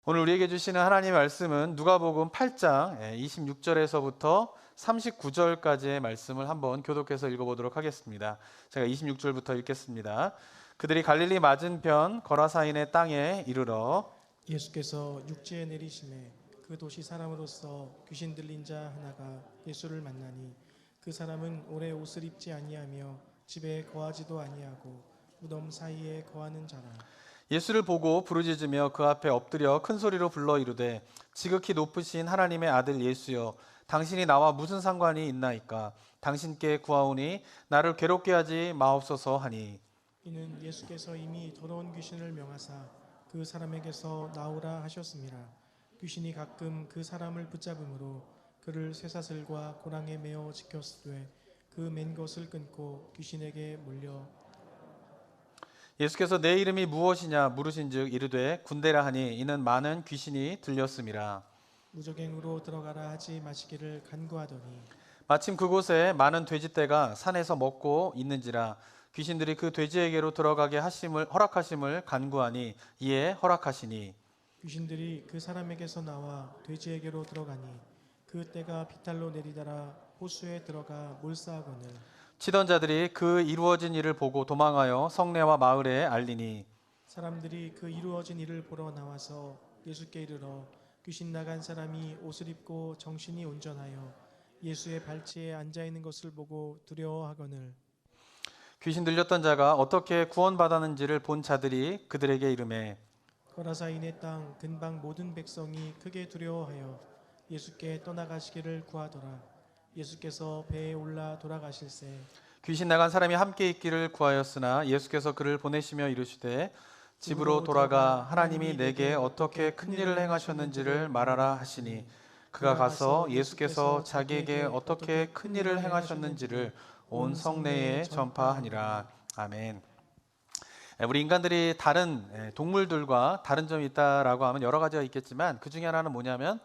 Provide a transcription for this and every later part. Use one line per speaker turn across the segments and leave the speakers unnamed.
오늘 우리에게 주시는 하나님의 말씀은 누가복음 8장 26절에서부터 39절까지의 말씀을 한번 교독해서 읽어보도록 하겠습니다. 제가 26절부터 읽겠습니다. 그들이 갈릴리 맞은편 거라사인의 땅에 이르러
예수께서 육지에 내리심에 그 도시 사람으로서 귀신 들린 자 하나가 예수를 만나니 그 사람은 오래 옷을 입지 아니하며 집에 거하지도 아니하고 무덤 사이에 거하는 자라.
예수를 보고 부르짖으며 그 앞에 엎드려 큰 소리로 불러 이르되 지극히 높으신 하나님의 아들 예수여, 당신이 나와 무슨 상관이 있나이까? 당신께 구하오니 나를 괴롭게 하지 마옵소서 하니,
이는 예수께서 이미 더러운 귀신을 명하사 그 사람에게서 나오라 하셨습니다. 귀신이 가끔 그 사람을 붙잡음으로 그를 쇠사슬과 고랑에 매어 지켰으되 그 맨 것을 끊고 귀신에게 몰려.
예수께서 내 이름이 무엇이냐 물으신즉 이르되 군대라 하니, 이는 많은 귀신이 들렸음이라.
무적행으로 들어가라 하지 마시기를 간구하더니
마침 그곳에 많은 돼지떼가 산에서 먹고 있는지라 귀신들이 그 돼지에게로 들어가게 하심을 허락하심을 간구하니 이에 허락하시니,
귀신들이 그 사람에게서 나와 돼지에게로 들어가니 그 떼가 비탈로 내리다라 호수에 들어가 몰사하거늘.
치던 자들이 그 이루어진 일을 보고 도망하여 성내와 마을에 알리니,
사람들이 그 이루어진 일을 보러 나와서 예수께 이르러 귀신 나간 사람이 옷을 입고 정신이 온전하여 예수의 발치에 앉아 있는 것을 보고 두려워하거늘.
귀신 들렸던 자가 어떻게 구원받았는지를 본 자들이 그들에게 이르매,
거라사인의 땅 근방 모든 백성이 크게 두려워하여 예수께 떠나가시기를 구하더라. 예수께서 배에 올라 돌아가실새
귀신 나간 사람이 함께 있기를 구하였으나 예수께서 그를 보내시며 이르시되 집으로 돌아가 하나님이 내게 어떻게 큰 일을 행하셨는지를 말하라 하시니, 그가 가서 예수께서 자기에게 어떻게 큰 일을 행하셨는지를 온 성내에 전파하니라. 아멘. 우리 인간들이 다른 동물들과 다른 점이 있다라고 하면 여러 가지가 있겠지만, 그 중에 하나는 뭐냐면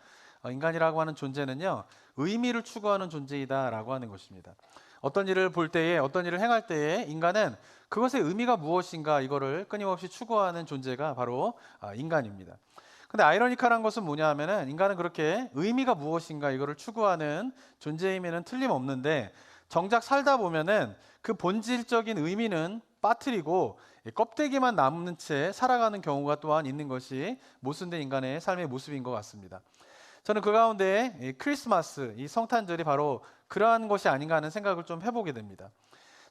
인간이라고 하는 존재는요, 의미를 추구하는 존재이다라고 하는 것입니다. 어떤 일을 볼 때에, 어떤 일을 행할 때에 인간은 그것의 의미가 무엇인가, 이거를 끊임없이 추구하는 존재가 바로 인간입니다. 근데 아이러니컬한 것은 뭐냐 하면은, 인간은 그렇게 의미가 무엇인가 이거를 추구하는 존재임에는 틀림없는데, 정작 살다 보면은 그 본질적인 의미는 빠뜨리고 껍데기만 남는 채 살아가는 경우가 또한 있는 것이 모순된 인간의 삶의 모습인 것 같습니다. 저는 그 가운데 이 크리스마스, 이 성탄절이 바로 그러한 것이 아닌가 하는 생각을 좀 해보게 됩니다.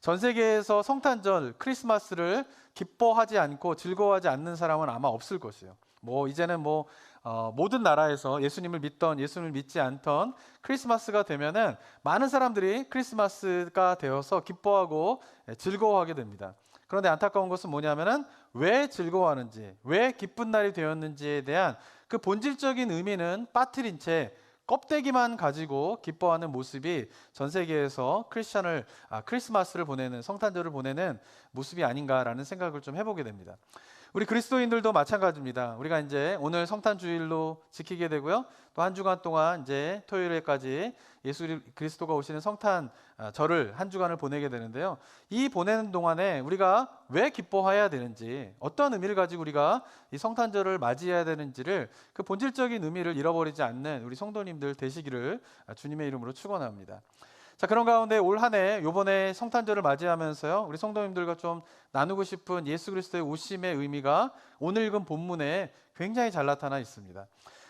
전 세계에서 성탄절, 크리스마스를 기뻐하지 않고 즐거워하지 않는 사람은 아마 없을 것이에요. 이제는 모든 나라에서 예수님을 믿던, 예수님을 믿지 않던 크리스마스가 되면은 많은 사람들이 크리스마스가 되어서 기뻐하고 즐거워하게 됩니다. 그런데 안타까운 것은 뭐냐면은, 왜 즐거워하는지, 왜 기쁜 날이 되었는지에 대한 그 본질적인 의미는 빠뜨린 채 껍데기만 가지고 기뻐하는 모습이 전 세계에서 크리스마스를 보내는, 성탄절을 보내는 모습이 아닌가라는 생각을 좀 해보게 됩니다. 우리 그리스도인들도 마찬가지입니다. 우리가 이제 오늘 성탄주일로 지키게 되고요. 또 한 주간 동안 이제 토요일에까지 예수 그리스도가 오시는 성탄절을 한 주간을 보내게 되는데요. 이 보내는 동안에 우리가 왜 기뻐해야 되는지, 어떤 의미를 가지고 우리가 이 성탄절을 맞이해야 되는지를, 그 본질적인 의미를 잃어버리지 않는 우리 성도님들 되시기를 주님의 이름으로 축원합니다. 자, 그런 가운데 올 한 해 요번에 성탄절을 맞이하면서요, 우리 성도님들과 좀 나누고 싶은 예수 그리스도의 오심의 의미가 오늘 읽은 본문에 굉장히 잘 나타나 있습니다.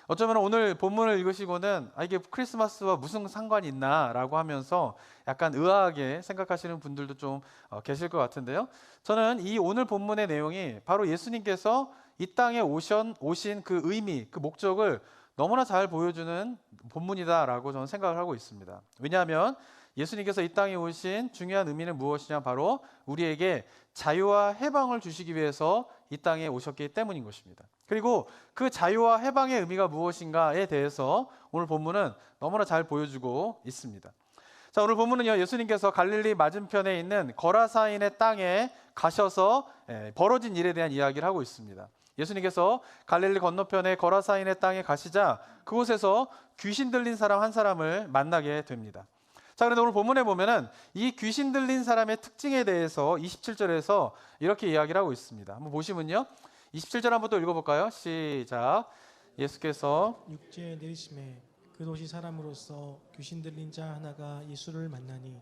어쩌면 오늘 본문을 읽으시고는 이게 크리스마스와 무슨 상관이 있나 라고 하면서 약간 의아하게 생각하시는 분들도 좀 계실 것 같은데요. 저는 이 오늘 본문의 내용이 바로 예수님께서 이 땅에 오신 그 의미, 그 목적을 너무나 잘 보여주는 본문이다라고 저는 생각을 하고 있습니다. 왜냐하면 예수님께서 이 땅에 오신 중요한 의미는 무엇이냐, 바로 우리에게 자유와 해방을 주시기 위해서 이 땅에 오셨기 때문인 것입니다. 그리고 그 자유와 해방의 의미가 무엇인가에 대해서 오늘 본문은 너무나 잘 보여주고 있습니다. 자, 오늘 본문은요, 예수님께서 갈릴리 맞은편에 있는 거라사인의 땅에 가셔서 벌어진 일에 대한 이야기를 하고 있습니다. 예수님께서 갈릴리 건너편의 거라사인의 땅에 가시자 그곳에서 귀신 들린 사람 한 사람을 만나게 됩니다. 자, 그런데 오늘 본문에 보면은 이 귀신 들린 사람의 특징에 대해서 27절에서 이렇게 이야기를 하고 있습니다. 한번 보시면요, 27절 한번 또 읽어볼까요? 시작. 예수께서
육지에 내리심에 그 도시 사람으로서 귀신 들린 자 하나가 예수를 만나니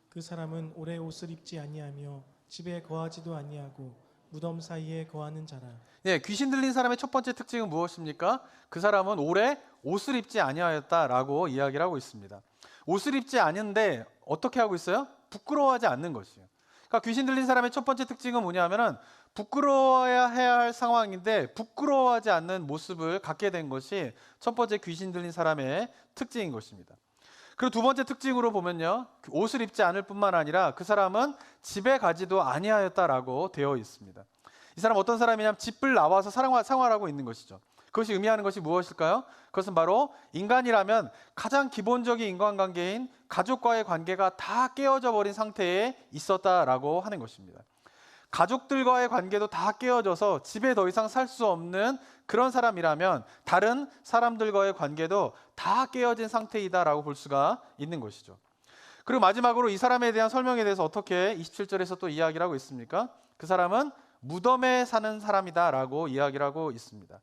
그 사람은 오래 옷을 입지 아니하며 집에 거하지도 아니하고 무덤 사이에 거하는 자라.
예, 귀신 들린 사람의 첫 번째 특징은 무엇입니까? 그 사람은 오래 옷을 입지 아니하였다라고 이야기를 하고 있습니다. 옷을 입지 않은데 어떻게 하고 있어요? 부끄러워하지 않는 것이에요. 그러니까 귀신 들린 사람의 첫 번째 특징은 뭐냐면은 부끄러워야 해야 할 상황인데 부끄러워하지 않는 모습을 갖게 된 것이 첫 번째 귀신 들린 사람의 특징인 것입니다. 그리고 두 번째 특징으로 보면요, 옷을 입지 않을 뿐만 아니라 그 사람은 집에 가지도 아니하였다라고 되어 있습니다. 이 사람 어떤 사람이냐면 집을 나와서 생활하고 있는 것이죠. 그것이 의미하는 것이 무엇일까요? 그것은 바로 인간이라면 가장 기본적인 인간관계인 가족과의 관계가 다 깨어져 버린 상태에 있었다라고 하는 것입니다. 가족들과의 관계도 다 깨어져서 집에 더 이상 살 수 없는 그런 사람이라면 다른 사람들과의 관계도 다 깨어진 상태이다라고 볼 수가 있는 것이죠. 그리고 마지막으로 이 사람에 대한 설명에 대해서 어떻게 27절에서 또 이야기를 하고 있습니까? 그 사람은 무덤에 사는 사람이다라고 이야기를 하고 있습니다.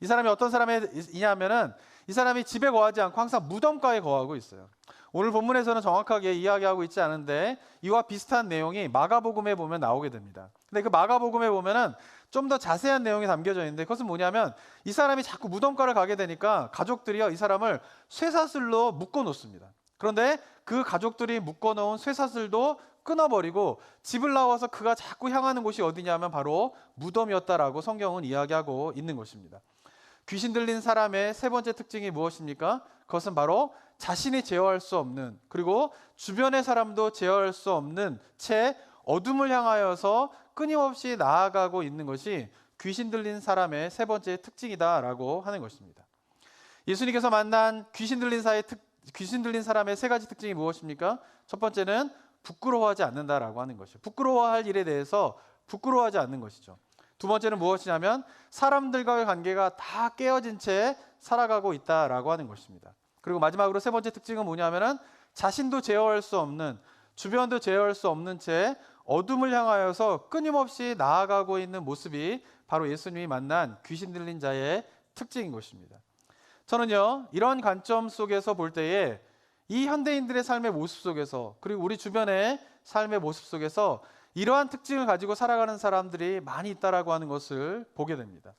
이 사람이 어떤 사람이냐면은 이 사람이 집에 거하지 않고 항상 무덤가에 거하고 있어요. 오늘 본문에서는 정확하게 이야기하고 있지 않은데 이와 비슷한 내용이 마가복음에 보면 나오게 됩니다. 근데 그 마가복음에 보면은 좀 더 자세한 내용이 담겨져 있는데 그것은 뭐냐면 이 사람이 자꾸 무덤가를 가게 되니까 가족들이요, 이 사람을 쇠사슬로 묶어 놓습니다. 그런데 그 가족들이 묶어 놓은 쇠사슬도 끊어버리고 집을 나와서 그가 자꾸 향하는 곳이 어디냐면 바로 무덤이었다라고 성경은 이야기하고 있는 것입니다. 귀신 들린 사람의 세 번째 특징이 무엇입니까? 그것은 바로 자신이 제어할 수 없는, 그리고 주변의 사람도 제어할 수 없는 채 어둠을 향하여서 끊임없이 나아가고 있는 것이 귀신 들린 사람의 세 번째 특징이다라고 하는 것입니다. 예수님께서 만난 귀신 들린 사람의 세 가지 특징이 무엇입니까? 첫 번째는 부끄러워하지 않는다라고 하는 것이죠. 부끄러워할 일에 대해서 부끄러워하지 않는 것이죠. 두 번째는 무엇이냐면 사람들과의 관계가 다 깨어진 채 살아가고 있다라고 하는 것입니다. 그리고 마지막으로 세 번째 특징은 뭐냐면은 자신도 제어할 수 없는, 주변도 제어할 수 없는 채 어둠을 향하여서 끊임없이 나아가고 있는 모습이 바로 예수님이 만난 귀신 들린 자의 특징인 것입니다. 저는요, 이런 관점 속에서 볼 때에 이 현대인들의 삶의 모습 속에서, 그리고 우리 주변의 삶의 모습 속에서 이러한 특징을 가지고 살아가는 사람들이 많이 있다라고 하는 것을 보게 됩니다.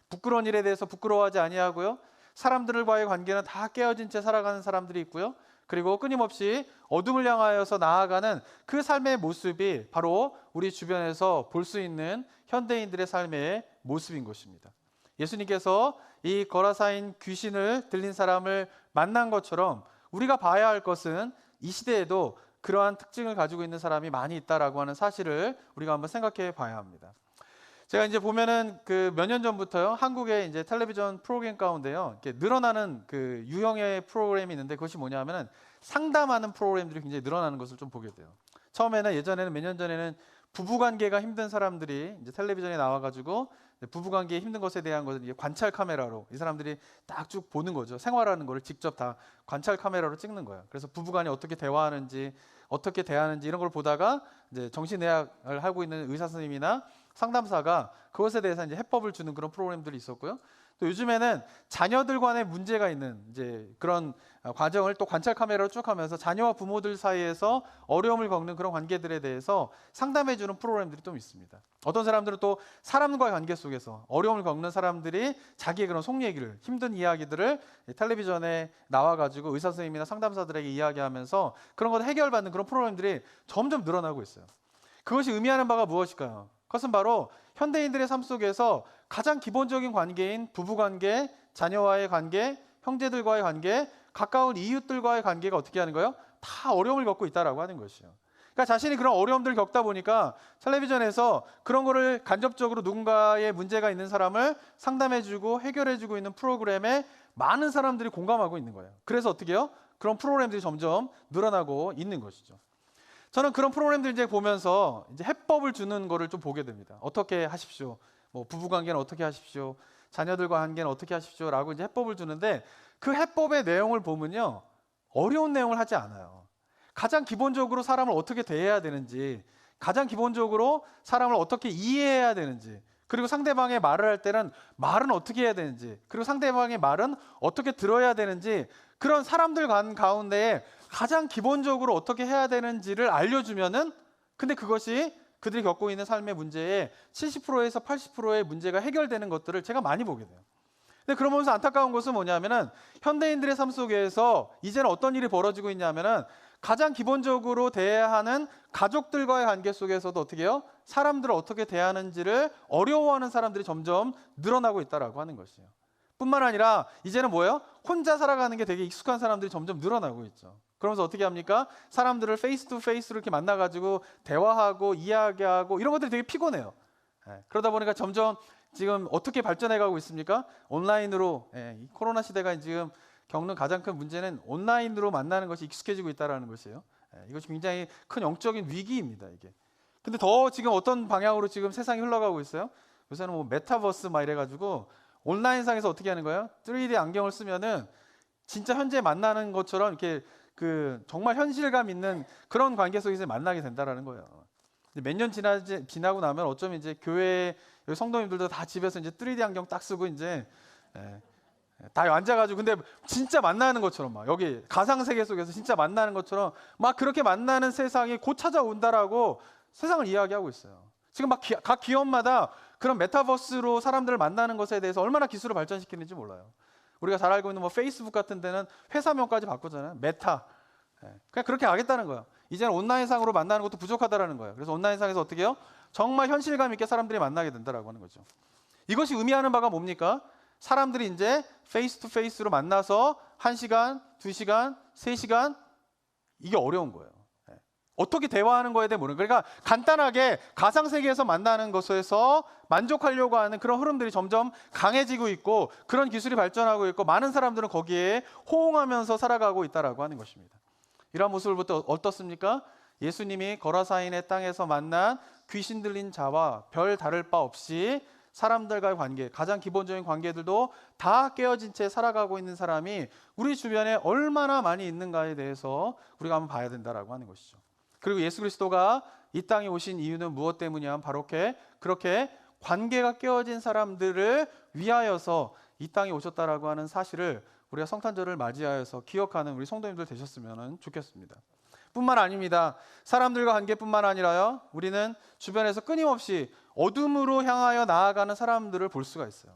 부끄러운 일에 대해서 부끄러워하지 아니하고요, 사람들과의 관계는 다 깨어진 채 살아가는 사람들이 있고요, 그리고 끊임없이 어둠을 향하여서 나아가는 그 삶의 모습이 바로 우리 주변에서 볼 수 있는 현대인들의 삶의 모습인 것입니다. 예수님께서 이 거라사인 귀신을 들린 사람을 만난 것처럼 우리가 봐야 할 것은 이 시대에도 그러한 특징을 가지고 있는 사람이 많이 있다라고 하는 사실을 우리가 한번 생각해 봐야 합니다. 제가 이제 보면은 그 몇 년 전부터요, 한국의 이제 텔레비전 프로그램 가운데요, 이렇게 늘어나는 그 유형의 프로그램이 있는데 그것이 뭐냐면은 상담하는 프로그램들이 굉장히 늘어나는 것을 좀 보게 돼요. 처음에는 예전에는 몇 년 전에는 부부관계가 힘든 사람들이 이제 텔레비전에 나와가지고 부부관계에 힘든 것에 대한 것을 이제 관찰 카메라로 이 사람들이 딱 쭉 보는 거죠. 생활하는 거를 직접 다 관찰 카메라로 찍는 거예요. 그래서 부부간이 어떻게 대화하는지, 어떻게 대하는지 이런 걸 보다가 이제 정신의학을 하고 있는 의사 선생님이나 상담사가 그것에 대해서 이제 해법을 주는 그런 프로그램들이 있었고요. 또 요즘에는 자녀들 간에 문제가 있는 이제 그런 과정을 또 관찰 카메라로 쭉 하면서 자녀와 부모들 사이에서 어려움을 겪는 그런 관계들에 대해서 상담해 주는 프로그램들이 좀 있습니다. 어떤 사람들은 또 사람과의 관계 속에서 어려움을 겪는 사람들이 자기의 그런 속 얘기를, 힘든 이야기들을 텔레비전에 나와가지고 의사 선생님이나 상담사들에게 이야기하면서 그런 것을 해결받는 그런 프로그램들이 점점 늘어나고 있어요. 그것이 의미하는 바가 무엇일까요? 그것은 바로 현대인들의 삶 속에서 가장 기본적인 관계인 부부관계, 자녀와의 관계, 형제들과의 관계, 가까운 이웃들과의 관계가 어떻게 하는 거예요? 다 어려움을 겪고 있다라고 하는 것이죠. 그러니까 자신이 그런 어려움들을 겪다 보니까 텔레비전에서 그런 거를 간접적으로 누군가의 문제가 있는 사람을 상담해주고 해결해주고 있는 프로그램에 많은 사람들이 공감하고 있는 거예요. 그래서 어떻게 해요? 그런 프로그램들이 점점 늘어나고 있는 것이죠. 저는 그런 프로그램들 이제 보면서 이제 해법을 주는 거를 좀 보게 됩니다. 어떻게 하십시오. 뭐 부부관계는 어떻게 하십시오. 자녀들과 관계는 어떻게 하십시오라고 이제 해법을 주는데 그 해법의 내용을 보면요, 어려운 내용을 하지 않아요. 가장 기본적으로 사람을 어떻게 대해야 되는지, 가장 기본적으로 사람을 어떻게 이해해야 되는지, 그리고 상대방의 말을 할 때는 말은 어떻게 해야 되는지, 그리고 상대방의 말은 어떻게 들어야 되는지, 그런 사람들 가운데에 가장 기본적으로 어떻게 해야 되는지를 알려주면은, 근데 그것이 그들이 겪고 있는 삶의 문제의 70%에서 80%의 문제가 해결되는 것들을 제가 많이 보게 돼요. 근데 그러면서 안타까운 것은 뭐냐면은 현대인들의 삶 속에서 이제는 어떤 일이 벌어지고 있냐면은 가장 기본적으로 대해야 하는 가족들과의 관계 속에서도 어떻게 해요? 사람들을 어떻게 대하는지를 어려워하는 사람들이 점점 늘어나고 있다라고 하는 것이에요. 뿐만 아니라 이제는 뭐예요? 혼자 살아가는 게 되게 익숙한 사람들이 점점 늘어나고 있죠. 그러면서 어떻게 합니까? 사람들을 페이스 투 페이스로 이렇게 만나가지고 대화하고 이야기하고 이런 것들이 되게 피곤해요. 그러다 보니까 점점 지금 어떻게 발전해가고 있습니까? 온라인으로, 이 코로나 시대가 지금 겪는 가장 큰 문제는 온라인으로 만나는 것이 익숙해지고 있다는 것이에요. 이것이 굉장히 큰 영적인 위기입니다, 이게. 근데 더 지금 어떤 방향으로 지금 세상이 흘러가고 있어요? 요새는 뭐 메타버스 막 이래가지고 온라인상에서 어떻게 하는 거예요? 3D 안경을 쓰면은 진짜 현재 만나는 것처럼 이렇게 그 정말 현실감 있는 그런 관계 속에서 만나게 된다라는 거예요. 몇 년 지나고 나면 어쩌면 이제 교회 성도님들도 다 집에서 이제 3D 안경 딱 쓰고 이제 다 앉아가지고 근데 진짜 만나는 것처럼 막 여기 가상 세계 속에서 진짜 만나는 것처럼 막 그렇게 만나는 세상이 곧 찾아온다라고 세상을 이야기하고 있어요. 지금 막 각 기업마다 그런 메타버스로 사람들을 만나는 것에 대해서 얼마나 기술을 발전시키는지 몰라요. 우리가 잘 알고 있는 뭐 페이스북 같은 데는 회사명까지 바꾸잖아요. 메타. 그냥 그렇게 하겠다는 거예요. 이제는 온라인상으로 만나는 것도 부족하다라는 거예요. 그래서 온라인상에서 어떻게 해요? 정말 현실감 있게 사람들이 만나게 된다라고 하는 거죠. 이것이 의미하는 바가 뭡니까? 사람들이 이제 페이스 투 페이스로 만나서 1시간, 2시간, 3시간 이게 어려운 거예요. 어떻게 대화하는 거에 대해 모르는 거예요. 그러니까 간단하게 가상세계에서 만나는 것에서 만족하려고 하는 그런 흐름들이 점점 강해지고 있고 그런 기술이 발전하고 있고 많은 사람들은 거기에 호응하면서 살아가고 있다라고 하는 것입니다. 이러한 모습을 어떻습니까? 예수님이 거라사인의 땅에서 만난 귀신 들린 자와 별 다를 바 없이 사람들과의 관계, 가장 기본적인 관계들도 다 깨어진 채 살아가고 있는 사람이 우리 주변에 얼마나 많이 있는가에 대해서 우리가 한번 봐야 된다라고 하는 것이죠. 그리고 예수 그리스도가 이 땅에 오신 이유는 무엇 때문이냐? 바로 그렇게 관계가 깨어진 사람들을 위하여서 이 땅에 오셨다라고 하는 사실을 우리가 성탄절을 맞이하여서 기억하는 우리 성도님들 되셨으면 좋겠습니다. 뿐만 아닙니다. 사람들과 관계뿐만 아니라요. 우리는 주변에서 끊임없이 어둠으로 향하여 나아가는 사람들을 볼 수가 있어요.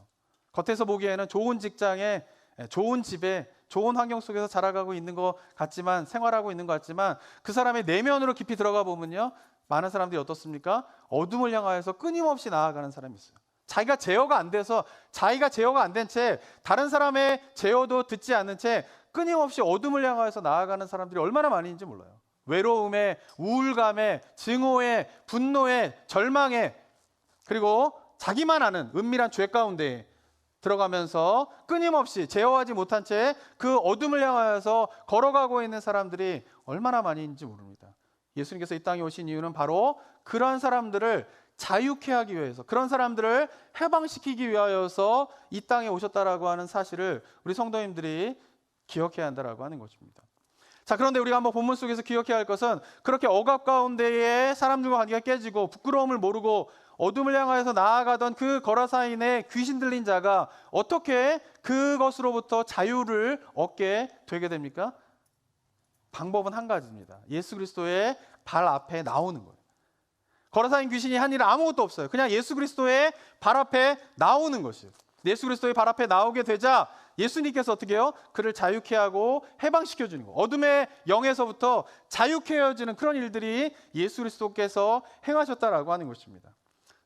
겉에서 보기에는 좋은 직장에, 좋은 집에, 좋은 환경 속에서 자라가고 있는 것 같지만, 생활하고 있는 것 같지만 그 사람의 내면으로 깊이 들어가 보면요. 많은 사람들이 어떻습니까? 어둠을 향하여서 끊임없이 나아가는 사람이 있어요. 자기가 제어가 안 돼서 자기가 제어가 안 된 채 다른 사람의 제어도 듣지 않는 채 끊임없이 어둠을 향하여서 나아가는 사람들이 얼마나 많이 있는지 몰라요. 외로움에, 우울감에, 증오에, 분노에, 절망에 그리고 자기만 아는 은밀한 죄 가운데 들어가면서 끊임없이 제어하지 못한 채 그 어둠을 향하여서 걸어가고 있는 사람들이 얼마나 많이 있는지 모릅니다. 예수님께서 이 땅에 오신 이유는 바로 그러한 사람들을 자유케 하기 위해서, 그런 사람들을 해방시키기 위하여서 이 땅에 오셨다라고 하는 사실을 우리 성도님들이 기억해야 한다라고 하는 것입니다. 자, 그런데 우리가 한번 본문 속에서 기억해야 할 것은 그렇게 억압 가운데에 사람들과 관계가 깨지고 부끄러움을 모르고 어둠을 향하여서 나아가던 그 거라사인의 귀신 들린 자가 어떻게 그것으로부터 자유를 얻게 되게 됩니까? 방법은 한 가지입니다. 예수 그리스도의 발 앞에 나오는 거예요. 거라사인 귀신이 한 일은 아무것도 없어요. 그냥 예수 그리스도의 발 앞에 나오는 것이에요. 예수 그리스도의 발 앞에 나오게 되자 예수님께서 어떻게 해요? 그를 자유케 하고 해방시켜 주는 거예요. 어둠의 영에서부터 자유케 해주는 그런 일들이 예수 그리스도께서 행하셨다라고 하는 것입니다.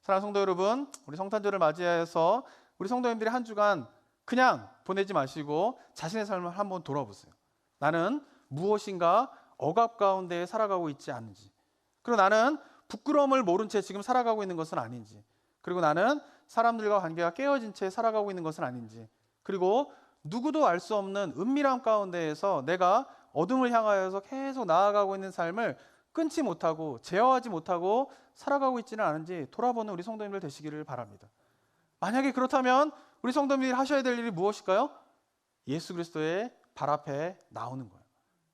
사랑하는 성도 여러분, 우리 성탄절을 맞이해서 우리 성도님들이 한 주간 그냥 보내지 마시고 자신의 삶을 한번 돌아보세요. 나는 무엇인가 억압 가운데 살아가고 있지 않은지, 그리고 나는 부끄러움을 모른 채 지금 살아가고 있는 것은 아닌지, 그리고 나는 사람들과 관계가 깨어진 채 살아가고 있는 것은 아닌지, 그리고 누구도 알 수 없는 은밀함 가운데에서 내가 어둠을 향하여서 계속 나아가고 있는 삶을 끊지 못하고 제어하지 못하고 살아가고 있지는 않은지 돌아보는 우리 성도님들 되시기를 바랍니다. 만약에 그렇다면 우리 성도님들이 하셔야 될 일이 무엇일까요? 예수 그리스도의 발 앞에 나오는 거예요.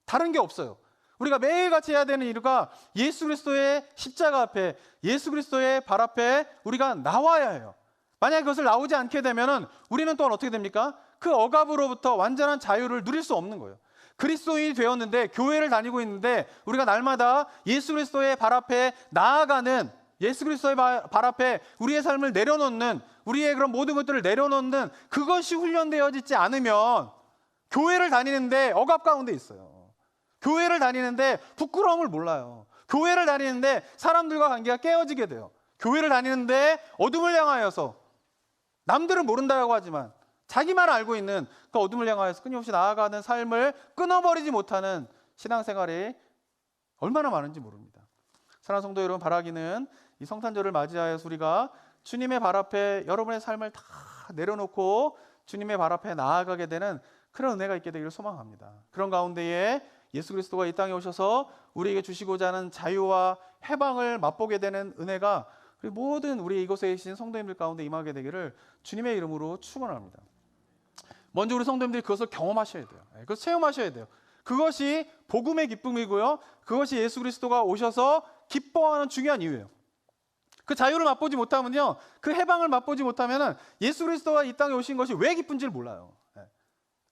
다른 게 없어요. 우리가 매일같이 해야 되는 일과 예수 그리스도의 십자가 앞에, 예수 그리스도의 발 앞에 우리가 나와야 해요. 만약에 그것을 나오지 않게 되면은 우리는 또한 어떻게 됩니까? 그 억압으로부터 완전한 자유를 누릴 수 없는 거예요. 그리스도인이 되었는데, 교회를 다니고 있는데, 우리가 날마다 예수 그리스도의 발 앞에 나아가는, 예수 그리스도의 발 앞에 우리의 삶을 내려놓는, 우리의 그런 모든 것들을 내려놓는 그것이 훈련되어지지 않으면 교회를 다니는데 억압 가운데 있어요. 교회를 다니는데 부끄러움을 몰라요. 교회를 다니는데 사람들과 관계가 깨어지게 돼요. 교회를 다니는데 어둠을 향하여서, 남들은 모른다고 하지만 자기만 알고 있는 그 어둠을 향하여서 끊임없이 나아가는 삶을 끊어버리지 못하는 신앙생활이 얼마나 많은지 모릅니다. 사랑하는 성도 여러분, 바라기는 이 성탄절을 맞이하여서 우리가 주님의 발 앞에 여러분의 삶을 다 내려놓고 주님의 발 앞에 나아가게 되는 그런 은혜가 있게 되기를 소망합니다. 그런 가운데에 예수 그리스도가 이 땅에 오셔서 우리에게 주시고자 하는 자유와 해방을 맛보게 되는 은혜가 모든 우리 이곳에 계신 성도님들 가운데 임하게 되기를 주님의 이름으로 축원합니다. 먼저 우리 성도님들이 그것을 경험하셔야 돼요. 그것을 체험하셔야 돼요. 그것이 복음의 기쁨이고요, 그것이 예수 그리스도가 오셔서 기뻐하는 중요한 이유예요. 그 자유를 맛보지 못하면요, 그 해방을 맛보지 못하면은 예수 그리스도가 이 땅에 오신 것이 왜 기쁜지를 몰라요.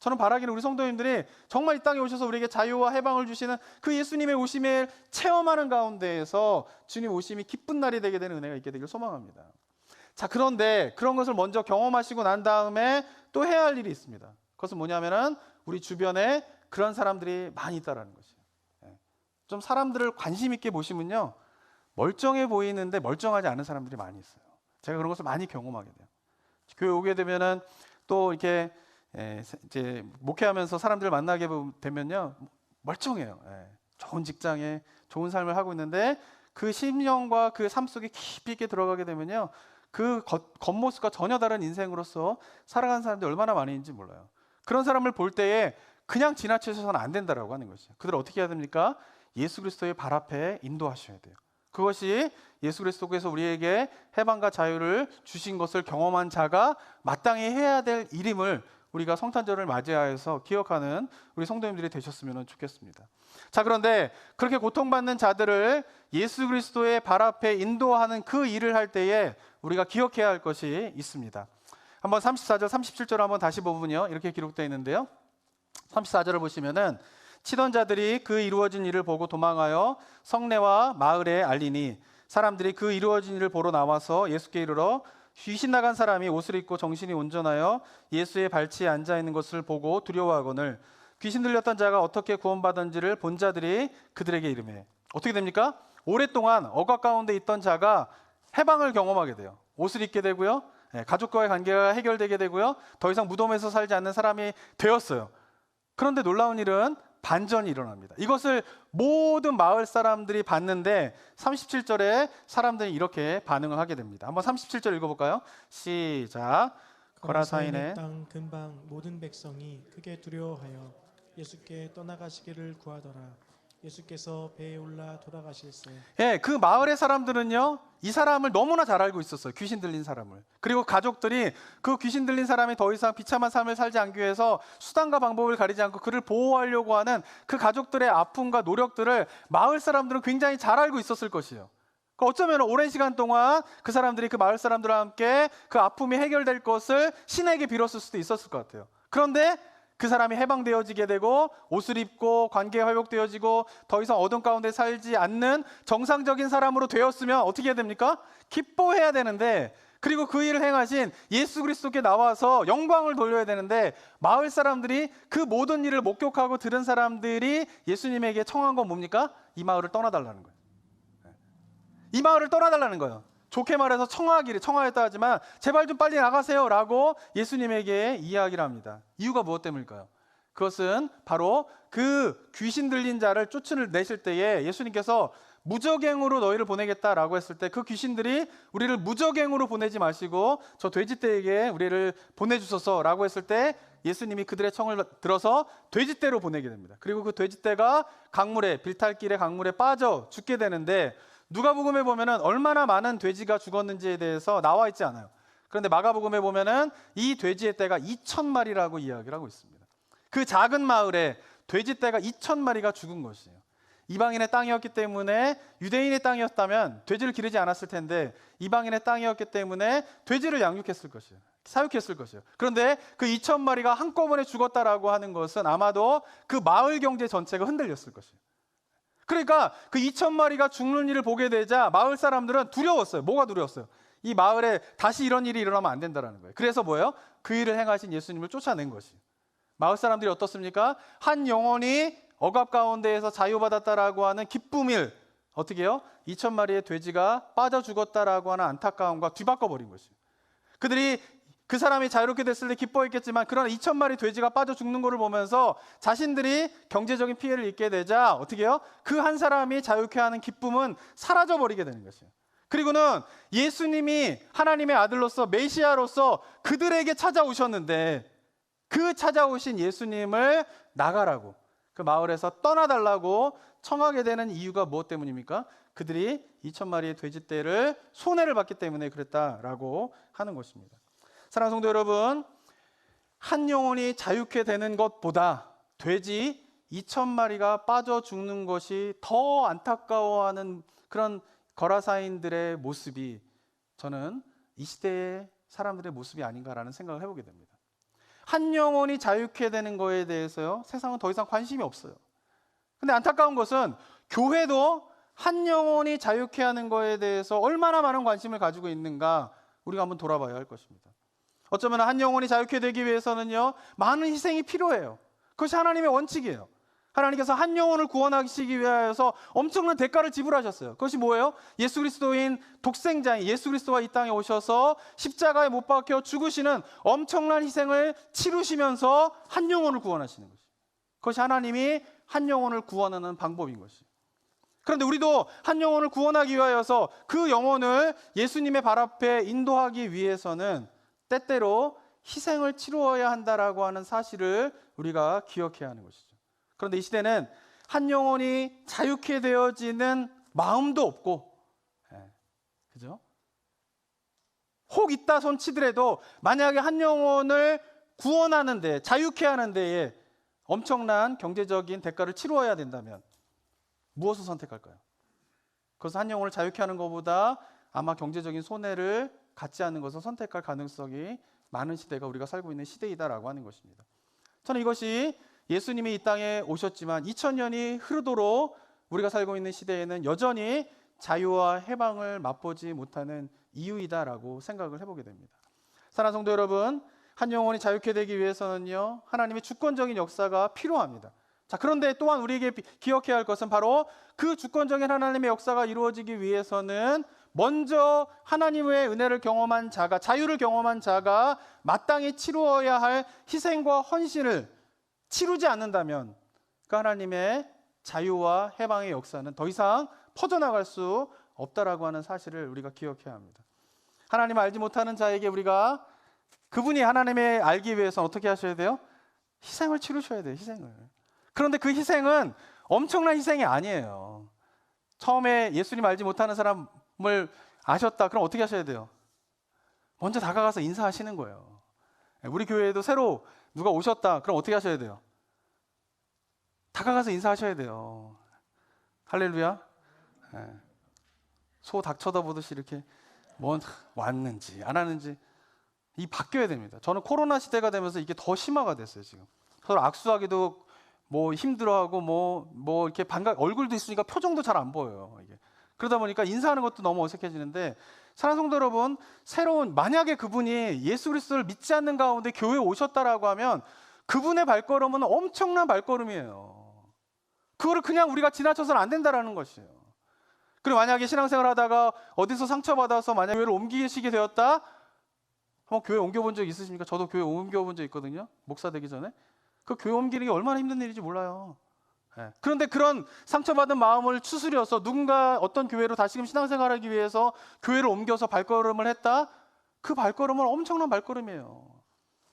저는 바라기는 우리 성도님들이 정말 이 땅에 오셔서 우리에게 자유와 해방을 주시는 그 예수님의 오심을 체험하는 가운데에서 주님 오심이 기쁜 날이 되게 되는 은혜가 있게 되길 소망합니다. 자, 그런데 그런 것을 먼저 경험하시고 난 다음에 또 해야 할 일이 있습니다. 그것은 뭐냐면은 우리 주변에 그런 사람들이 많이 있다라는 것이에요. 좀 사람들을 관심 있게 보시면요, 멀쩡해 보이는데 멀쩡하지 않은 사람들이 많이 있어요. 제가 그런 것을 많이 경험하게 돼요. 교회 오게 되면은 또 이렇게 이제 목회하면서 사람들을 만나게 되면요, 멀쩡해요. 좋은 직장에 좋은 삶을 하고 있는데 그 심령과 그 삶 속에 깊이 있게 들어가게 되면요, 그 겉모습과 전혀 다른 인생으로서 살아가는 사람들이 얼마나 많이 있는지 몰라요. 그런 사람을 볼 때에 그냥 지나치셔서는 안 된다라고 하는 것이죠. 그들을 어떻게 해야 됩니까? 예수 그리스도의 발 앞에 인도하셔야 돼요. 그것이 예수 그리스도께서 우리에게 해방과 자유를 주신 것을 경험한 자가 마땅히 해야 될 일임을 우리가 성탄절을 맞이하여서 기억하는 우리 성도님들이 되셨으면 좋겠습니다. 자, 그런데 그렇게 고통받는 자들을 예수 그리스도의 발 앞에 인도하는 그 일을 할 때에 우리가 기억해야 할 것이 있습니다. 한번 34절, 37절 한번 다시 보면요, 이렇게 기록되어 있는데요. 34절을 보시면은 치던 자들이 그 이루어진 일을 보고 도망하여 성내와 마을에 알리니 사람들이 그 이루어진 일을 보러 나와서 예수께 이르러 귀신 나간 사람이 옷을 입고 정신이 온전하여 예수의 발치에 앉아 있는 것을 보고 두려워하거늘 귀신 들렸던 자가 어떻게 구원받은지를 본 자들이 그들에게 이르매. 어떻게 됩니까? 오랫동안 억압 가운데 있던 자가 해방을 경험하게 돼요. 옷을 입게 되고요, 가족과의 관계가 해결되게 되고요, 더 이상 무덤에서 살지 않는 사람이 되었어요. 그런데 놀라운 일은 반전이 일어납니다. 이것을 모든 마을 사람들이 봤는데 37절에 사람들이 이렇게 반응을 하게 됩니다. 한번 37절 읽어볼까요? 시작. 거라사인의
땅 근방 모든 백성이 크게 두려워하여 예수께 떠나가시기를 구하더라. 예수께서 배에 올라 돌아가실세.
그 마을의 사람들은요, 이 사람을 너무나 잘 알고 있었어요. 귀신 들린 사람을. 그리고 가족들이 그 귀신 들린 사람이 더 이상 비참한 삶을 살지 않기 위해서 수단과 방법을 가리지 않고 그를 보호하려고 하는 그 가족들의 아픔과 노력들을 마을 사람들은 굉장히 잘 알고 있었을 것이에요. 어쩌면 오랜 시간 동안 그 사람들이 그 마을 사람들과 함께 그 아픔이 해결될 것을 신에게 빌었을 수도 있었을 것 같아요. 그런데 그 사람이 해방되어지게 되고 옷을 입고 관계가 회복되어지고 더 이상 어둠 가운데 살지 않는 정상적인 사람으로 되었으면 어떻게 해야 됩니까? 기뻐해야 되는데, 그리고 그 일을 행하신 예수 그리스도께 나와서 영광을 돌려야 되는데, 마을 사람들이 그 모든 일을 목격하고 들은 사람들이 예수님에게 청한 건 뭡니까? 이 마을을 떠나달라는 거예요. 이 마을을 떠나달라는 거예요. 좋게 말해서 청하했다 하지만 제발 좀 빨리 나가세요 라고 예수님에게 이야기를 합니다. 이유가 무엇 때문일까요? 그것은 바로 그 귀신 들린 자를 쫓아내실 때에 예수님께서 무적행으로 너희를 보내겠다라고 했을 때 그 귀신들이 우리를 무적행으로 보내지 마시고 저 돼지떼에게 우리를 보내주소서라고 했을 때 예수님이 그들의 청을 들어서 돼지떼로 보내게 됩니다. 그리고 그 돼지떼가 강물에, 빌탈길의 강물에 빠져 죽게 되는데, 누가복음에 보면은 얼마나 많은 돼지가 죽었는지에 대해서 나와 있지 않아요. 그런데 마가복음에 보면은 이 돼지의 떼가 2,000마리라고 이야기를 하고 있습니다. 그 작은 마을에 돼지 떼가 2,000마리가 죽은 것이에요. 이방인의 땅이었기 때문에 유대인의 땅이었다면 돼지를 기르지 않았을 텐데 이방인의 땅이었기 때문에 돼지를 양육했을 것이에요. 사육했을 것이에요. 그런데 그 2,000마리가 한꺼번에 죽었다라고 하는 것은 아마도 그 마을 경제 전체가 흔들렸을 것이에요. 그러니까 그 2,000마리가 죽는 일을 보게 되자 마을 사람들은 두려웠어요. 뭐가 두려웠어요? 이 마을에 다시 이런 일이 일어나면 안 된다는 거예요. 그래서 뭐예요? 그 일을 행하신 예수님을 쫓아낸 것이에요. 마을 사람들이 어떻습니까? 한 영혼이 억압 가운데에서 자유받았다라고 하는 기쁨을 어떻게 해요? 2,000마리의 돼지가 빠져 죽었다라고 하는 안타까움과 뒤바꿔버린 것이에요. 그들이 그 사람이 자유롭게 됐을 때 기뻐했겠지만 그러나 2,000마리 돼지가 빠져 죽는 것을 보면서 자신들이 경제적인 피해를 입게 되자 어떻게 해요? 그 한 사람이 자유케 하는 기쁨은 사라져버리게 되는 것이에요. 그리고는 예수님이 하나님의 아들로서 메시아로서 그들에게 찾아오셨는데 그 찾아오신 예수님을 나가라고 그 마을에서 떠나달라고 청하게 되는 이유가 무엇 때문입니까? 그들이 2,000마리의 돼지떼를 손해를 봤기 때문에 그랬다라고 하는 것입니다. 사랑하는 성도 여러분, 한 영혼이 자유케 되는 것보다 돼지 2,000마리가 빠져 죽는 것이 더 안타까워하는 그런 거라사인들의 모습이 저는 이 시대의 사람들의 모습이 아닌가라는 생각을 해보게 됩니다. 한 영혼이 자유케 되는 거에 대해서요, 세상은 더 이상 관심이 없어요. 근데 안타까운 것은 교회도 한 영혼이 자유케 하는 거에 대해서 얼마나 많은 관심을 가지고 있는가 우리가 한번 돌아봐야 할 것입니다. 어쩌면 한 영혼이 자유케 되기 위해서는요, 많은 희생이 필요해요. 그것이 하나님의 원칙이에요. 하나님께서 한 영혼을 구원하시기 위하여서 엄청난 대가를 지불하셨어요. 그것이 뭐예요? 예수 그리스도인 독생자인 예수 그리스도가 이 땅에 오셔서 십자가에 못 박혀 죽으시는 엄청난 희생을 치르시면서 한 영혼을 구원하시는 것이에요. 그것이 하나님이 한 영혼을 구원하는 방법인 것이에요. 그런데 우리도 한 영혼을 구원하기 위하여서 그 영혼을 예수님의 발 앞에 인도하기 위해서는 때때로 희생을 치루어야 한다라고 하는 사실을 우리가 기억해야 하는 것이죠. 그런데 이 시대는 한 영혼이 자유케 되어지는 마음도 없고, 그죠? 혹 있다 손 치더라도 만약에 한 영혼을 구원하는데, 자유케 하는 데에 엄청난 경제적인 대가를 치루어야 된다면 무엇을 선택할까요? 그래서 한 영혼을 자유케 하는 것보다 아마 경제적인 손해를 갖지 않는 것을 선택할 가능성이 많은 시대가 우리가 살고 있는 시대이다라고 하는 것입니다. 저는 이것이 예수님이 이 땅에 오셨지만 2000년이 흐르도록 우리가 살고 있는 시대에는 여전히 자유와 해방을 맛보지 못하는 이유이다라고 생각을 해보게 됩니다. 사랑하는 성도 여러분, 한 영혼이 자유케 되기 위해서는요, 하나님의 주권적인 역사가 필요합니다. 자, 그런데 또한 우리에게 기억해야 할 것은 바로 그 주권적인 하나님의 역사가 이루어지기 위해서는 먼저 하나님의 은혜를 경험한 자가, 자유를 경험한 자가 마땅히 치루어야 할 희생과 헌신을 치루지 않는다면 그 하나님의 자유와 해방의 역사는 더 이상 퍼져나갈 수 없다라고 하는 사실을 우리가 기억해야 합니다. 하나님을 알지 못하는 자에게 우리가 그분이 하나님을 알기 위해서 어떻게 하셔야 돼요? 희생을 치르셔야 돼요. 희생을. 그런데 그 희생은 엄청난 희생이 아니에요. 처음에 예수님 알지 못하는 사람을 아셨다. 그럼 어떻게 하셔야 돼요? 먼저 다가가서 인사하시는 거예요. 우리 교회에도 새로 누가 오셨다. 그럼 어떻게 하셔야 돼요? 다가가서 인사하셔야 돼요. 할렐루야. 소 닭 쳐다보듯이 이렇게 뭐 왔는지 안 왔는지 이 바뀌어야 됩니다. 저는 코로나 시대가 되면서 이게 더 심화가 됐어요. 지금 서로 악수하기도 뭐 힘들어하고 뭐 이렇게 얼굴도 있으니까 표정도 잘 안 보여요. 이게. 그러다 보니까 인사하는 것도 너무 어색해지는데, 사랑하는 성도 여러분, 만약에 그분이 예수 그리스도를 믿지 않는 가운데 교회에 오셨다라고 하면 그분의 발걸음은 엄청난 발걸음이에요. 그거를 그냥 우리가 지나쳐서는 안 된다라는 것이에요. 그리고 만약에 신앙생활 하다가 어디서 상처받아서 만약 교회를 옮기시게 되었다? 한번 교회 옮겨본 적 있으십니까? 저도 교회 옮겨본 적 있거든요. 목사 되기 전에. 그 교회 옮기는 게 얼마나 힘든 일인지 몰라요. 그런데 그런 상처받은 마음을 추스려서 누군가 어떤 교회로 다시금 신앙생활하기 위해서 교회를 옮겨서 발걸음을 했다? 그 발걸음은 엄청난 발걸음이에요.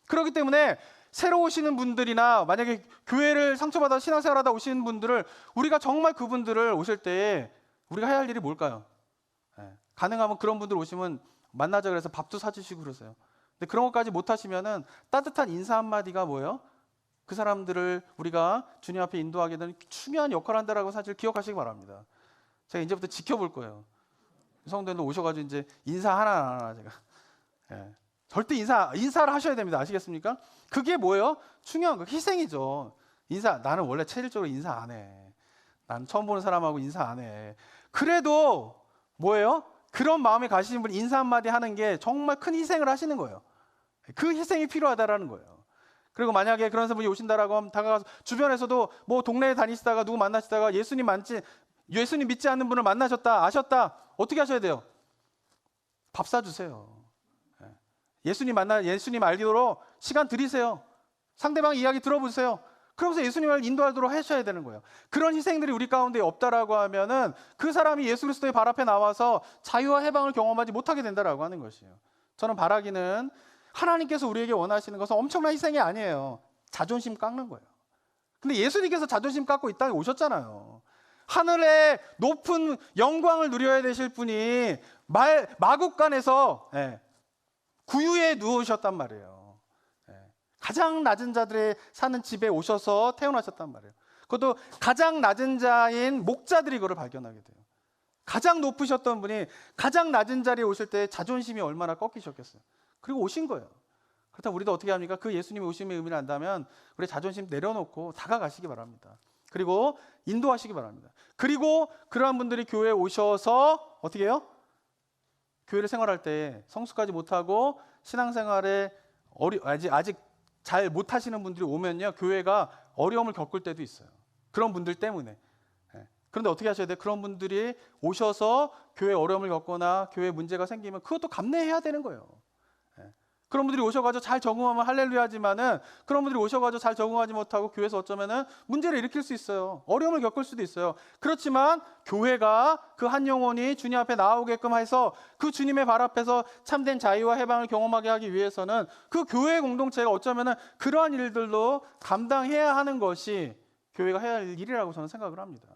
그렇기 때문에 새로 오시는 분들이나 만약에 교회를 상처받아 신앙생활하다 오시는 분들을 우리가 정말 그분들을 오실 때 우리가 해야 할 일이 뭘까요? 가능하면 그런 분들 오시면 만나자 그래서 밥도 사주시고 그러세요. 근데 그런 것까지 못하시면은 따뜻한 인사 한마디가 뭐예요? 그 사람들을 우리가 주님 앞에 인도하게 되는 중요한 역할을 한다라고 사실 기억하시기 바랍니다. 제가 이제부터 지켜볼 거예요. 성도님들 오셔가지고 이제 인사 하나 제가 절대 인사를 하셔야 됩니다. 아시겠습니까? 그게 뭐예요? 중요한 거 희생이죠. 나는 원래 체질적으로 인사 안 해. 난 처음 보는 사람하고 인사 안 해. 그래도 뭐예요? 그런 마음에 가시는 분이 인사 한마디 하는 게 정말 큰 희생을 하시는 거예요. 그 희생이 필요하다라는 거예요. 그리고 만약에 그런 분이 오신다라고 하면 다가가서 주변에서도 뭐 동네에 다니시다가 누구 만나시다가 예수님 믿지 않는 분을 만나셨다, 아셨다. 어떻게 하셔야 돼요? 밥 사주세요. 예수님 알기로 시간 들이세요. 상대방 이야기 들어보세요. 그러면서 예수님을 인도하도록 하셔야 되는 거예요. 그런 희생들이 우리 가운데 없다라고 하면은 그 사람이 예수 그리스도의 발 앞에 나와서 자유와 해방을 경험하지 못하게 된다라고 하는 것이에요. 저는 바라기는 하나님께서 우리에게 원하시는 것은 엄청난 희생이 아니에요. 자존심 깎는 거예요. 근데 예수님께서 자존심 깎고 이 땅에 오셨잖아요. 하늘의 높은 영광을 누려야 되실 분이 마국간에서 구유에 누우셨단 말이에요. 가장 낮은 자들의 사는 집에 오셔서 태어나셨단 말이에요. 그것도 가장 낮은 자인 목자들이 그걸 발견하게 돼요. 가장 높으셨던 분이 가장 낮은 자리에 오실 때 자존심이 얼마나 꺾이셨겠어요. 그리고 오신 거예요. 그렇다면 우리도 어떻게 합니까? 그 예수님이 오심의 의미를 안다면 우리 자존심 내려놓고 다가가시기 바랍니다. 그리고 인도하시기 바랍니다. 그리고 그러한 분들이 교회에 오셔서 어떻게 해요? 교회를 생활할 때 성숙하지 못하고 신앙생활에 아직 잘 못하시는 분들이 오면요, 교회가 어려움을 겪을 때도 있어요. 그런 분들 때문에. 그런데 어떻게 하셔야 돼요? 그런 분들이 오셔서 교회 어려움을 겪거나 교회 문제가 생기면 그것도 감내해야 되는 거예요. 그런 분들이 오셔가지고 잘 적응하면 할렐루야 하지만은 그런 분들이 오셔가지고 잘 적응하지 못하고 교회에서 어쩌면은 문제를 일으킬 수 있어요. 어려움을 겪을 수도 있어요. 그렇지만 교회가 그 한 영혼이 주님 앞에 나오게끔 해서 그 주님의 발 앞에서 참된 자유와 해방을 경험하게 하기 위해서는 그 교회 공동체가 어쩌면은 그러한 일들도 감당해야 하는 것이 교회가 해야 할 일이라고 저는 생각을 합니다.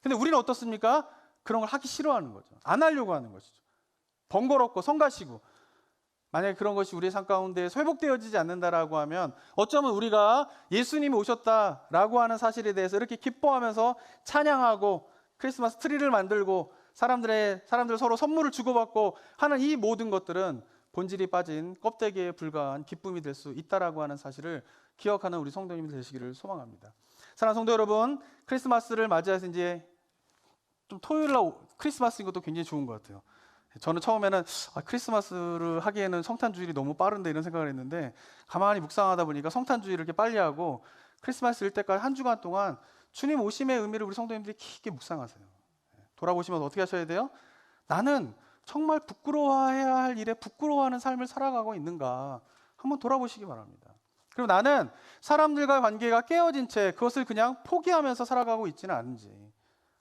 근데 우리는 어떻습니까? 그런 걸 하기 싫어하는 거죠. 안 하려고 하는 것이죠. 번거롭고 성가시고. 만약에 그런 것이 우리의 삶 가운데 회복되어지지 않는다라고 하면 어쩌면 우리가 예수님이 오셨다라고 하는 사실에 대해서 이렇게 기뻐하면서 찬양하고 크리스마스 트리를 만들고 사람들 서로 선물을 주고받고 하는 이 모든 것들은 본질이 빠진 껍데기에 불과한 기쁨이 될 수 있다라고 하는 사실을 기억하는 우리 성도님들 되시기를 소망합니다. 사랑하는 성도 여러분, 크리스마스를 맞이해서 이제 좀 토요일날 크리스마스인 것도 굉장히 좋은 것 같아요. 저는 처음에는 크리스마스를 하기에는 성탄주일이 너무 빠른데 이런 생각을 했는데 가만히 묵상하다 보니까 성탄주일을 이렇게 빨리 하고 크리스마스일 때까지 한 주간 동안 주님 오심의 의미를 우리 성도님들이 깊게 묵상하세요. 돌아보시면서 어떻게 하셔야 돼요? 나는 정말 부끄러워해야 할 일에 부끄러워하는 삶을 살아가고 있는가 한번 돌아보시기 바랍니다. 그리고 나는 사람들과 관계가 깨어진 채 그것을 그냥 포기하면서 살아가고 있지는 않은지,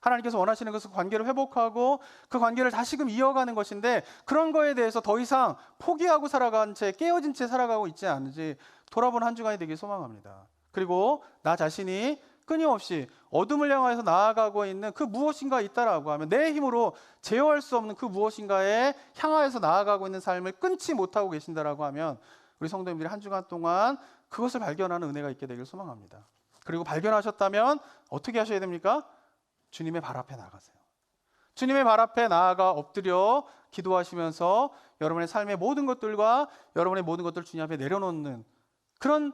하나님께서 원하시는 것은 관계를 회복하고 그 관계를 다시금 이어가는 것인데 그런 거에 대해서 더 이상 포기하고 살아간 채 깨어진 채 살아가고 있지 않은지 돌아보는 한 주간이 되길 소망합니다. 그리고 나 자신이 끊임없이 어둠을 향해서 나아가고 있는 그 무엇인가 있다라고 하면 내 힘으로 제어할 수 없는 그 무엇인가에 향하여서 나아가고 있는 삶을 끊지 못하고 계신다라고 하면 우리 성도님들이 한 주간 동안 그것을 발견하는 은혜가 있게 되길 소망합니다. 그리고 발견하셨다면 어떻게 하셔야 됩니까? 주님의 발 앞에 나가세요. 주님의 발 앞에 나아가 엎드려 기도하시면서 여러분의 삶의 모든 것들과 여러분의 모든 것들을 주님 앞에 내려놓는 그런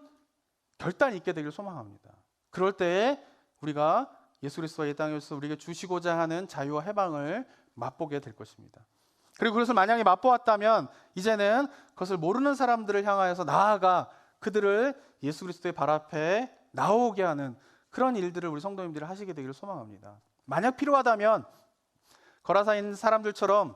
결단이 있게 되길 소망합니다. 그럴 때에 우리가 예수 그리스도가 이 땅에 오셔서 우리에게 주시고자 하는 자유와 해방을 맛보게 될 것입니다. 그리고 그것을 만약에 맛보았다면 이제는 그것을 모르는 사람들을 향하여서 나아가 그들을 예수 그리스도의 발 앞에 나오게 하는 그런 일들을 우리 성도님들이 하시게 되기를 소망합니다. 만약 필요하다면 거라사에 있는 사람들처럼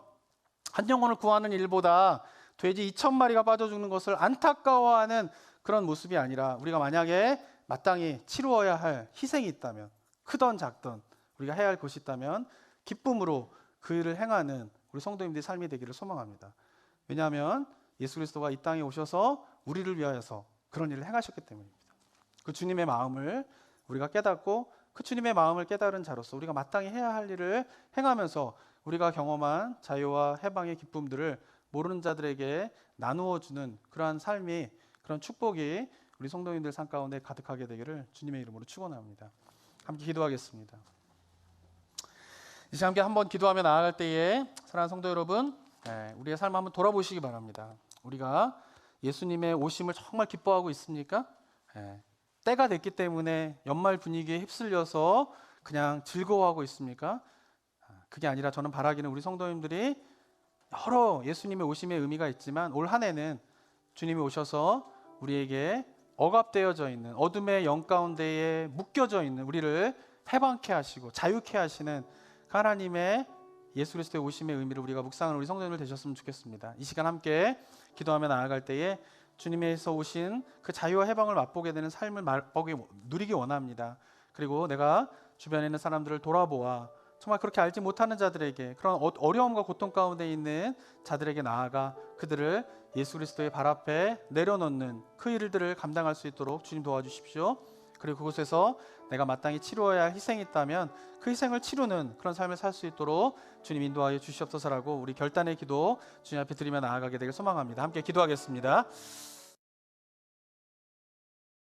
한 영혼을 구하는 일보다 돼지 2,000마리가 빠져 죽는 것을 안타까워하는 그런 모습이 아니라 우리가 만약에 마땅히 치루어야 할 희생이 있다면, 크던 작던 우리가 해야 할 것이 있다면 기쁨으로 그 일을 행하는 우리 성도님들의 삶이 되기를 소망합니다. 왜냐하면 예수 그리스도가 이 땅에 오셔서 우리를 위하여서 그런 일을 행하셨기 때문입니다. 그 주님의 마음을 우리가 깨닫고 그 주님의 마음을 깨달은 자로서 우리가 마땅히 해야 할 일을 행하면서 우리가 경험한 자유와 해방의 기쁨들을 모르는 자들에게 나누어 주는 그러한 삶이, 그런 축복이 우리 성도님들 삶 가운데 가득하게 되기를 주님의 이름으로 축원합니다. 함께 기도하겠습니다. 이제 함께 한번 기도하며 나아갈 때에 사랑하는 성도 여러분, 우리의 삶 한번 돌아보시기 바랍니다. 우리가 예수님의 오심을 정말 기뻐하고 있습니까? 때가 됐기 때문에 연말 분위기에 휩쓸려서 그냥 즐거워하고 있습니까? 그게 아니라 저는 바라기는 우리 성도님들이 여러 예수님의 오심의 의미가 있지만 올 한 해는 주님이 오셔서 우리에게 억압되어져 있는 어둠의 영 가운데에 묶여져 있는 우리를 해방케 하시고 자유케 하시는 하나님의 예수 그리스도의 오심의 의미를 우리가 묵상하는 우리 성도님들 되셨으면 좋겠습니다. 이 시간 함께 기도하며 나아갈 때에 주님에서 오신 그 자유와 해방을 맛보게 되는 삶을 누리기 원합니다. 그리고 내가 주변에 있는 사람들을 돌아보아 정말 그렇게 알지 못하는 자들에게, 그런 어려움과 고통 가운데 있는 자들에게 나아가 그들을 예수 그리스도의 발 앞에 내려놓는 그 일들을 감당할 수 있도록 주님 도와주십시오. 그리고 그곳에서 내가 마땅히 치루어야 할 희생이 있다면 그 희생을 치루는 그런 삶을 살 수 있도록 주님 인도하여 주시옵소서라고 우리 결단의 기도 주님 앞에 드리며 나아가게 되길 소망합니다. 함께 기도하겠습니다.